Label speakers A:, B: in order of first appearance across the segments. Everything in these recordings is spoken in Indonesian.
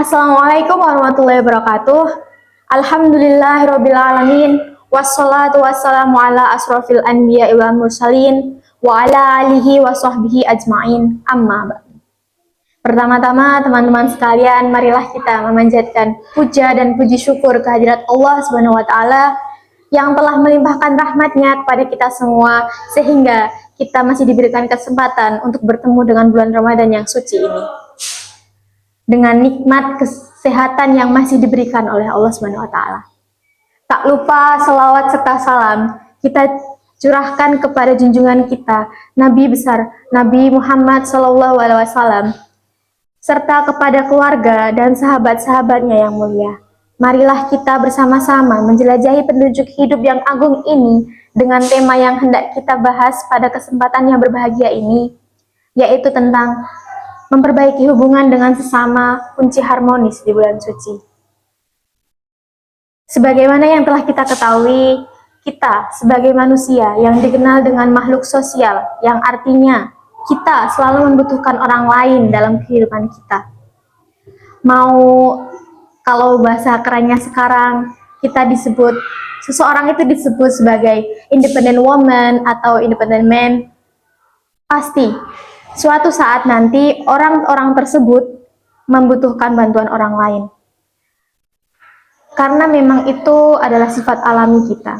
A: Assalamualaikum warahmatullahi wabarakatuh. Alhamdulillahirrabbilalamin. Wassalatu wassalamu ala asrofil anbiya wal mursalin wa ala alihi wa sahbihi ajma'in. Amma ba'du. Pertama-tama teman-teman sekalian, marilah kita memanjatkan puja dan puji syukur kehadirat Allah Subhanahu wa taala yang telah melimpahkan rahmatnya kepada kita semua sehingga kita masih diberikan kesempatan untuk bertemu dengan bulan Ramadan yang suci ini. Dengan nikmat kesehatan yang masih diberikan oleh Allah Subhanahu wa taala. Tak lupa selawat serta salam kita curahkan kepada junjungan kita Nabi besar Nabi Muhammad SAW serta kepada keluarga dan sahabat-sahabatnya yang mulia. Marilah kita bersama-sama menjelajahi penunjuk hidup yang agung ini dengan tema yang hendak kita bahas pada kesempatan yang berbahagia ini, yaitu tentang memperbaiki hubungan dengan sesama, kunci harmonis di bulan suci. Sebagaimana yang telah kita ketahui, kita sebagai manusia yang dikenal dengan makhluk sosial, yang artinya kita selalu membutuhkan orang lain dalam kehidupan kita. Kalau bahasa kerennya sekarang, seseorang itu disebut sebagai independent woman atau independent man, pasti suatu saat nanti orang-orang tersebut membutuhkan bantuan orang lain. Karena memang itu adalah sifat alami kita.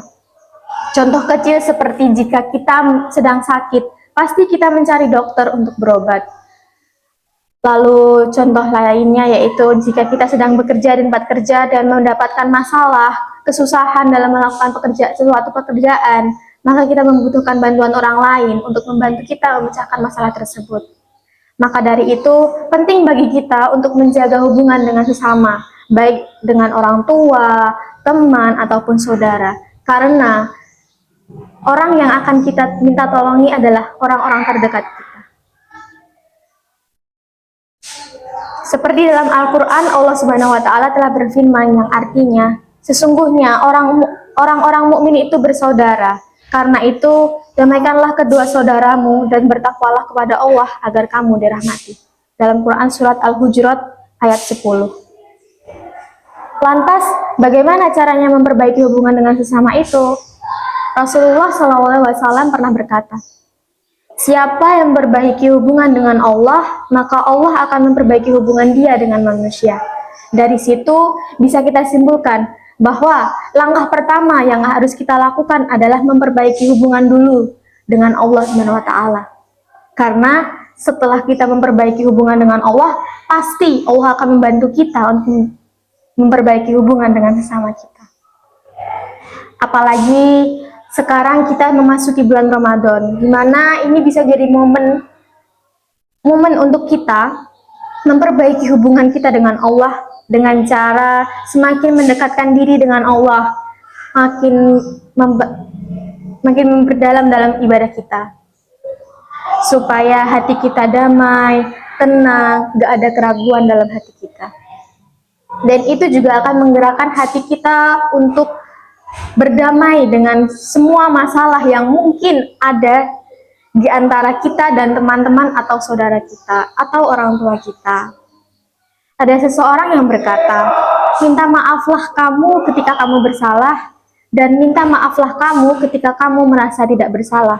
A: Contoh kecil seperti jika kita sedang sakit, pasti kita mencari dokter untuk berobat. Lalu contoh lainnya yaitu jika kita sedang bekerja di tempat kerja dan mendapatkan masalah, kesusahan dalam melakukan suatu pekerjaan, maka kita membutuhkan bantuan orang lain untuk membantu kita memecahkan masalah tersebut. Maka dari itu, penting bagi kita untuk menjaga hubungan dengan sesama, baik dengan orang tua, teman, ataupun saudara. Karena orang yang akan kita minta tolongi adalah orang-orang terdekat kita. Seperti dalam Al-Quran, Allah Subhanahu wa taala telah berfirman yang artinya, sesungguhnya orang-orang mukmin itu bersaudara. Karena itu, damaikanlah kedua saudaramu dan bertakwalah kepada Allah agar kamu dirahmati. Dalam Quran Surat Al-Hujurat ayat 10. Lantas, bagaimana caranya memperbaiki hubungan dengan sesama itu? Rasulullah SAW pernah berkata, siapa yang memperbaiki hubungan dengan Allah, maka Allah akan memperbaiki hubungan dia dengan manusia. Dari situ bisa kita simpulkan bahwa langkah pertama yang harus kita lakukan adalah memperbaiki hubungan dulu dengan Allah Subhanahu wa taala. Karena setelah kita memperbaiki hubungan dengan Allah, pasti Allah akan membantu kita untuk memperbaiki hubungan dengan sesama kita. Apalagi sekarang kita memasuki bulan Ramadan, di mana ini bisa jadi momen untuk kita memperbaiki hubungan kita dengan Allah dengan cara semakin mendekatkan diri dengan Allah, makin memperdalam dalam ibadah kita, supaya hati kita damai, tenang, gak ada keraguan dalam hati kita. Dan itu juga akan menggerakkan hati kita untuk berdamai dengan semua masalah yang mungkin ada di antara kita dan teman-teman atau saudara kita atau orang tua kita. Ada seseorang yang berkata, minta maaflah kamu ketika kamu bersalah dan minta maaflah kamu ketika kamu merasa tidak bersalah.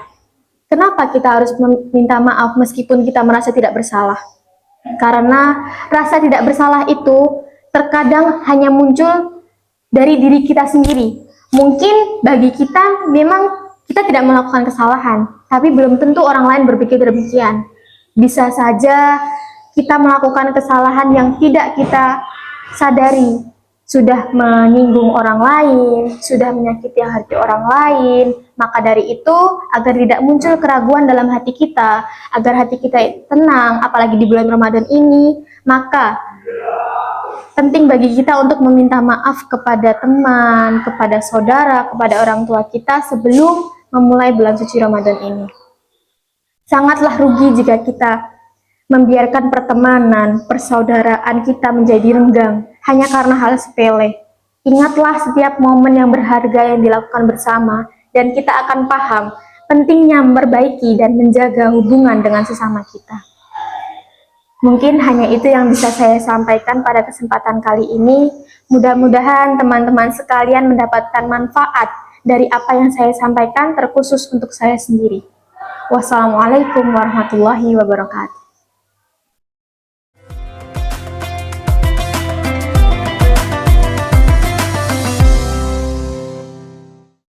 A: Kenapa kita harus meminta maaf meskipun kita merasa tidak bersalah? Karena rasa tidak bersalah itu terkadang hanya muncul dari diri kita sendiri. Mungkin bagi kita memang kita tidak melakukan kesalahan, tapi belum tentu orang lain berpikir demikian. Bisa saja kita melakukan kesalahan yang tidak kita sadari, sudah menyinggung orang lain, sudah menyakiti hati orang lain. Maka dari itu, agar tidak muncul keraguan dalam hati kita, agar hati kita tenang, apalagi di bulan Ramadan ini, maka penting bagi kita untuk meminta maaf kepada teman, kepada saudara, kepada orang tua kita sebelum memulai bulan suci Ramadan ini. Sangatlah rugi jika kita membiarkan pertemanan, persaudaraan kita menjadi renggang hanya karena hal sepele. Ingatlah setiap momen yang berharga yang dilakukan bersama, dan kita akan paham pentingnya memperbaiki dan menjaga hubungan dengan sesama kita. Mungkin hanya itu yang bisa saya sampaikan pada kesempatan kali ini. Mudah-mudahan teman-teman sekalian mendapatkan manfaat dari apa yang saya sampaikan, terkhusus untuk saya sendiri. Wassalamualaikum warahmatullahi wabarakatuh.